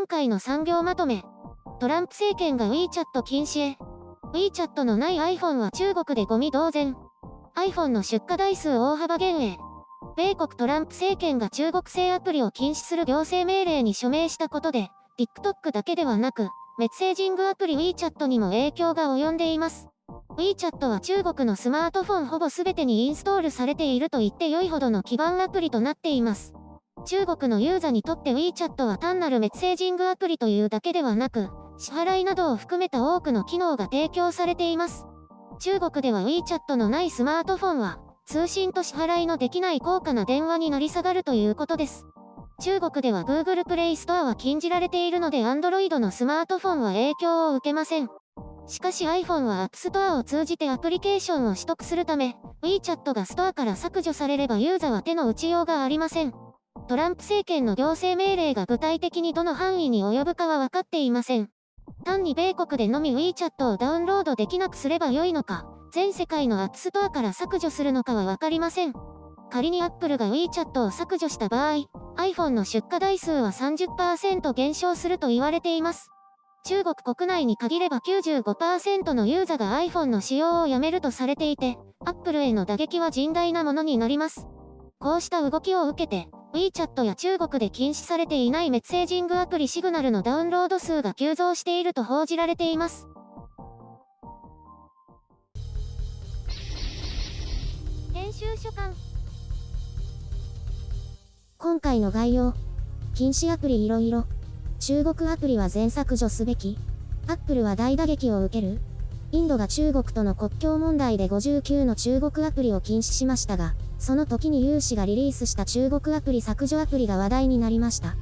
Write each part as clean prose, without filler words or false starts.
会の産業まとめ。トランプ政権が WeChat 禁止へ。WeChat のない iPhone は中国でゴミ同然。iPhone の出荷台数大幅減へ。米国トランプ政権が中国製アプリを禁止する行政命令に署名したことで、TikTok だけではなく、メッセージングアプリ WeChat にも影響が及んでいます。WeChat は中国のスマートフォンほぼ全てにインストールされていると言って良いほどの基盤アプリとなっています。中国のユーザにとって WeChat は単なるメッセージングアプリというだけではなく、支払いなどを含めた多くの機能が提供されています。中国では WeChat のないスマートフォンは、通信と支払いのできない高価な電話になり下がるということです。中国では Google Play Store は禁じられているので Android のスマートフォンは影響を受けません。しかし iPhone は App Store を通じてアプリケーションを取得するため、WeChat がストアから削除されればユーザーは手の打ちようがありません。トランプ政権の行政命令が具体的にどの範囲に及ぶかは分かっていません。単に米国でのみ WeChat をダウンロードできなくすれば良いのか、全世界の App Store から削除するのかは分かりません。仮に Apple が WeChat を削除した場合、iPhone の出荷台数は 30% 減少すると言われています。中国国内に限れば 95% のユーザーが iPhone の使用をやめるとされていて、Apple への打撃は甚大なものになります。こうした動きを受けて、WeChat や中国で禁止されていないメッセージングアプリシグナルのダウンロード数が急増していると報じられています。編集書簡。今回の概要。禁止アプリいろいろ。中国アプリは全削除すべき。Apple は大打撃を受ける。インドが中国との国境問題で59の中国アプリを禁止しましたが、その時に有志がリリースした中国アプリ削除アプリが話題になりました。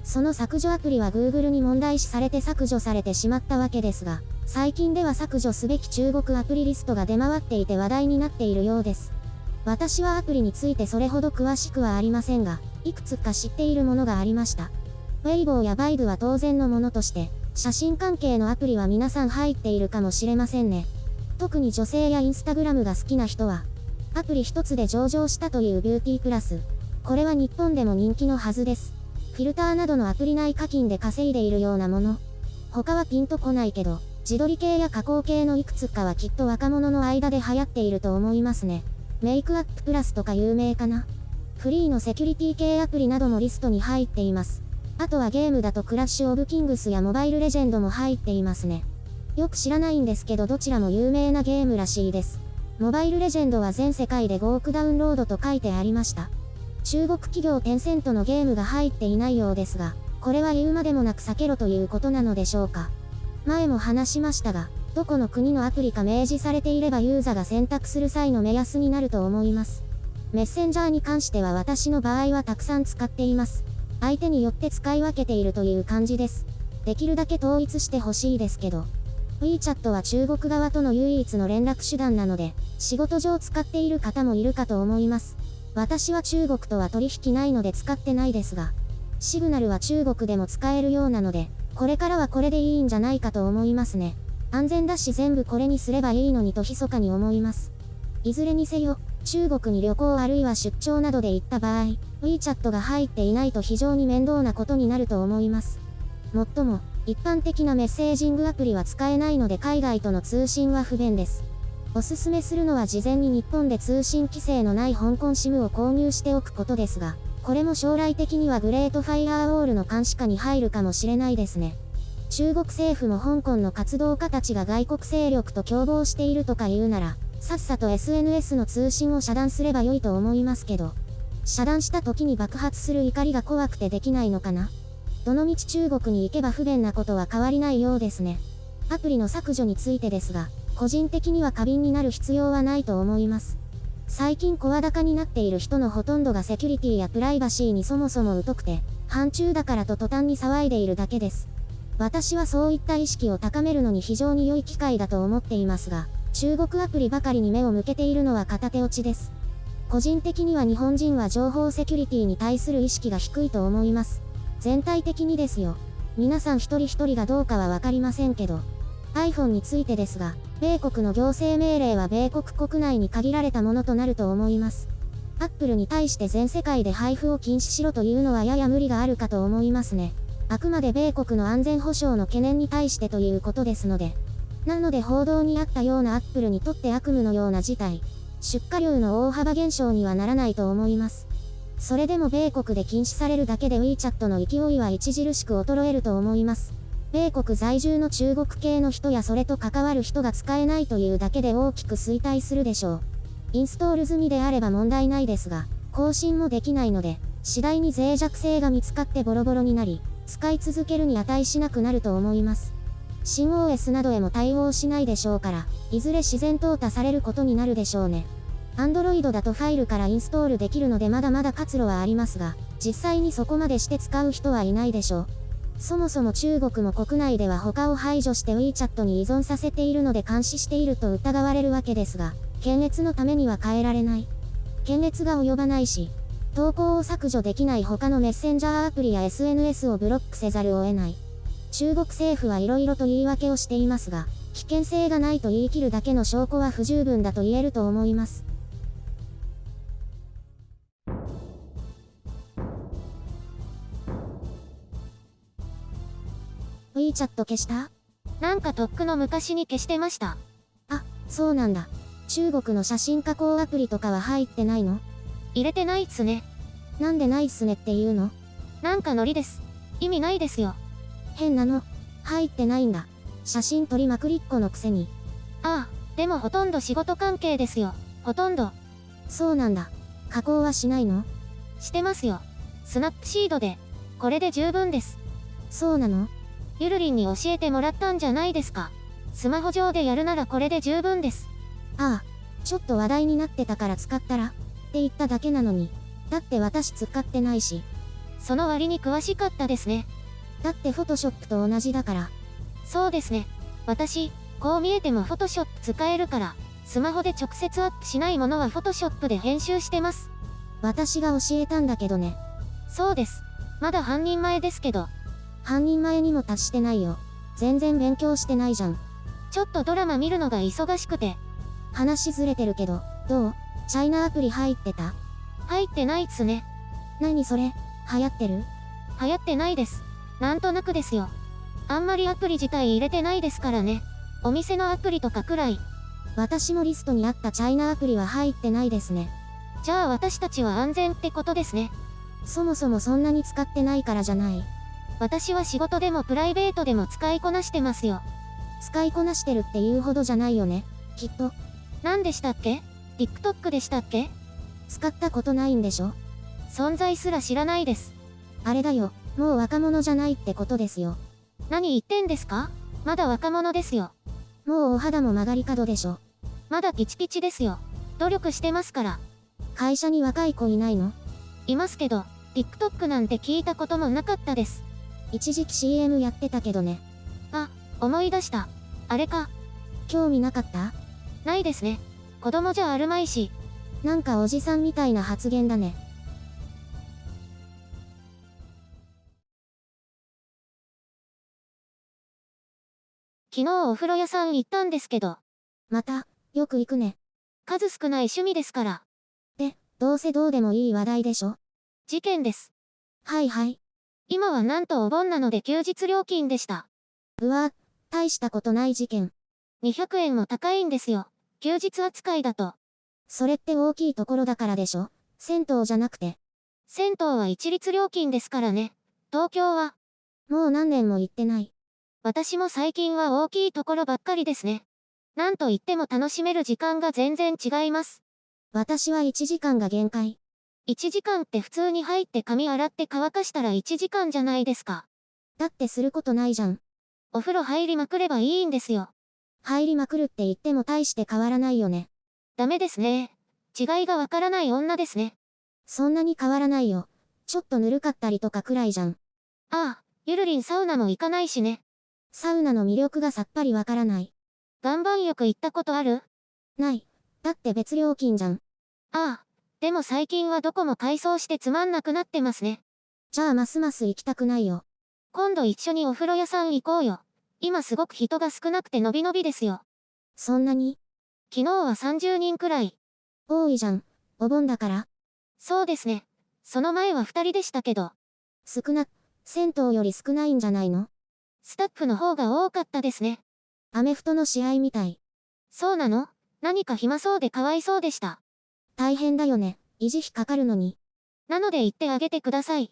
その削除アプリは Google に問題視されて削除されてしまったわけですが、最近では削除すべき中国アプリリストが出回っていて話題になっているようです。私はアプリについてそれほど詳しくはありませんが、いくつか知っているものがありました。Weibo や Baidu は当然のものとして、写真関係のアプリは皆さん入っているかもしれませんね。特に女性やインスタグラムが好きな人は、アプリ一つで上場したというビューティープラス。これは日本でも人気のはずです。フィルターなどのアプリ内課金で稼いでいるようなもの。他はピンとこないけど、自撮り系や加工系のいくつかはきっと若者の間で流行っていると思いますね。メイクアッププラスとか有名かな。フリーのセキュリティ系アプリなどもリストに入っています。あとはゲームだとクラッシュオブキングスやモバイルレジェンドも入っていますね。よく知らないんですけどどちらも有名なゲームらしいです。モバイルレジェンドは全世界で5億ダウンロードと書いてありました。中国企業テンセントのゲームが入っていないようですが、これは言うまでもなく避けろということなのでしょうか。前も話しましたが、どこの国のアプリか明示されていればユーザーが選択する際の目安になると思います。メッセンジャーに関しては私の場合はたくさん使っています。相手によって使い分けているという感じです。できるだけ統一してほしいですけど。WeChat は中国側との唯一の連絡手段なので、仕事上使っている方もいるかと思います。私は中国とは取引ないので使ってないですが、シグナルは中国でも使えるようなので、これからはこれでいいんじゃないかと思いますね。安全だし全部これにすればいいのにと密かに思います。いずれにせよ、中国に旅行あるいは出張などで行った場合、WeChat が入っていないと非常に面倒なことになると思います。もっとも、一般的なメッセージングアプリは使えないので海外との通信は不便です。おすすめするのは事前に日本で通信規制のない香港 SIM を購入しておくことですが、これも将来的にはグレートファイアウォールの監視下に入るかもしれないですね。中国政府も香港の活動家たちが外国勢力と共謀しているとか言うなら、さっさと SNS の通信を遮断すれば良いと思いますけど、遮断した時に爆発する怒りが怖くてできないのかな。どのみち中国に行けば不便なことは変わりないようですね。アプリの削除についてですが、個人的には過敏になる必要はないと思います。最近声高になっている人のほとんどがセキュリティやプライバシーにそもそも疎くて、反中だからと途端に騒いでいるだけです。私はそういった意識を高めるのに非常に良い機会だと思っていますが、中国アプリばかりに目を向けているのは片手落ちです。個人的には日本人は情報セキュリティに対する意識が低いと思います。全体的にですよ。皆さん一人一人がどうかはわかりませんけど。iPhone についてですが、米国の行政命令は米国国内に限られたものとなると思います。Apple に対して全世界で配布を禁止しろというのはやや無理があるかと思いますね。あくまで米国の安全保障の懸念に対してということですので。なので報道にあったようなアップルにとって悪夢のような事態、出荷量の大幅減少にはならないと思います。それでも米国で禁止されるだけで WeChat の勢いは著しく衰えると思います。米国在住の中国系の人やそれと関わる人が使えないというだけで大きく衰退するでしょう。インストール済みであれば問題ないですが、更新もできないので、次第に脆弱性が見つかってボロボロになり、使い続けるに値しなくなると思います。新 OS などへも対応しないでしょうから、いずれ自然淘汰されることになるでしょうね。Android だとファイルからインストールできるのでまだまだ活路はありますが、実際にそこまでして使う人はいないでしょう。そもそも中国も国内では他を排除して WeChat に依存させているので監視していると疑われるわけですが、検閲のためには変えられない。検閲が及ばないし、投稿を削除できない他のメッセンジャーアプリや SNS をブロックせざるを得ない。中国政府はいろいろと言い訳をしていますが、危険性がないと言い切るだけの証拠は不十分だと言えると思います。WeChat 消した？なんかとっくの昔に消してました。あ、そうなんだ。中国の写真加工アプリとかは入ってないの？入れてないっすね。なんでないっすねって言うの？なんかノリです。意味ないですよ。変なの。入ってないんだ。写真撮りまくりっ子のくせに。ああ、でもほとんど仕事関係ですよ。ほとんど。そうなんだ。加工はしないの？してますよ。スナップシードで。これで十分です。そうなの？ゆるりんに教えてもらったんじゃないですか。スマホ上でやるならこれで十分です。ああ、ちょっと話題になってたから使ったらって言っただけなのに。だって私使ってないし。その割に詳しかったですね。だってフォトショップと同じだから。そうですね。私、こう見えてもフォトショップ使えるから、スマホで直接アップしないものはフォトショップで編集してます。私が教えたんだけどね。そうです。まだ半人前ですけど。半人前にも達してないよ。全然勉強してないじゃん。ちょっとドラマ見るのが忙しくて。話ずれてるけど、どう？チャイナアプリ入ってた？入ってないっすね。何それ？流行ってる？流行ってないです。なんとなくですよ。あんまりアプリ自体入れてないですからね。お店のアプリとかくらい。私のリストにあったチャイナアプリは入ってないですね。じゃあ私たちは安全ってことですね。そもそもそんなに使ってないからじゃない。私は仕事でもプライベートでも使いこなしてますよ。使いこなしてるって言うほどじゃないよね、きっと。何でしたっけ？ TikTok でしたっけ？使ったことないんでしょ？存在すら知らないです。あれだよ、もう若者じゃないってことですよ。何言ってんですか？まだ若者ですよ。もうお肌も曲がり角でしょ。まだピチピチですよ。努力してますから。会社に若い子いないの？いますけど、TikTok なんて聞いたこともなかったです。一時期 CM やってたけどね。あ、思い出した。あれか。興味なかった？ないですね。子供じゃあるまいし。なんかおじさんみたいな発言だね。昨日お風呂屋さん行ったんですけど。また、よく行くね。数少ない趣味ですから。で、どうせどうでもいい話題でしょ？事件です。はいはい。今はなんとお盆なので休日料金でした。うわ、大したことない事件。200円も高いんですよ。休日扱いだと。それって大きいところだからでしょ？銭湯じゃなくて。銭湯は一律料金ですからね。東京は。もう何年も行ってない。私も最近は大きいところばっかりですね。なんといっても楽しめる時間が全然違います。私は1時間が限界。1時間って普通に入って髪洗って乾かしたら1時間じゃないですか。だってすることないじゃん。お風呂入りまくればいいんですよ。入りまくるって言っても大して変わらないよね。ダメですね。違いがわからない女ですね。そんなに変わらないよ。ちょっとぬるかったりとかくらいじゃん。ああ、ゆるりんサウナも行かないしね。サウナの魅力がさっぱりわからない。岩盤浴行ったことある？ない。だって別料金じゃん。ああ、でも最近はどこも改装してつまんなくなってますね。じゃあますます行きたくないよ。今度一緒にお風呂屋さん行こうよ。今すごく人が少なくてのびのびですよ。そんなに？昨日は30人くらい。多いじゃん。お盆だから。そうですね。その前は2人でしたけど。少な銭湯より少ないんじゃないの？スタッフの方が多かったですね。アメフトの試合みたい。そうなの？何か暇そうでかわいそうでした。大変だよね。維持費かかるのに。なので言ってあげてください。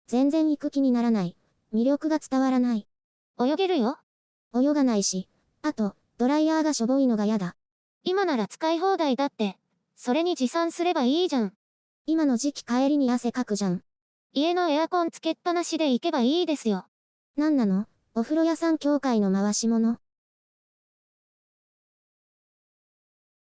全然行く気にならない。魅力が伝わらない。泳げるよ。泳がないし。あと、ドライヤーがしょぼいのがやだ。今なら使い放題だって。それに持参すればいいじゃん。今の時期帰りに汗かくじゃん。家のエアコンつけっぱなしで行けばいいですよ。なんなの？お風呂屋さん協会の回し物。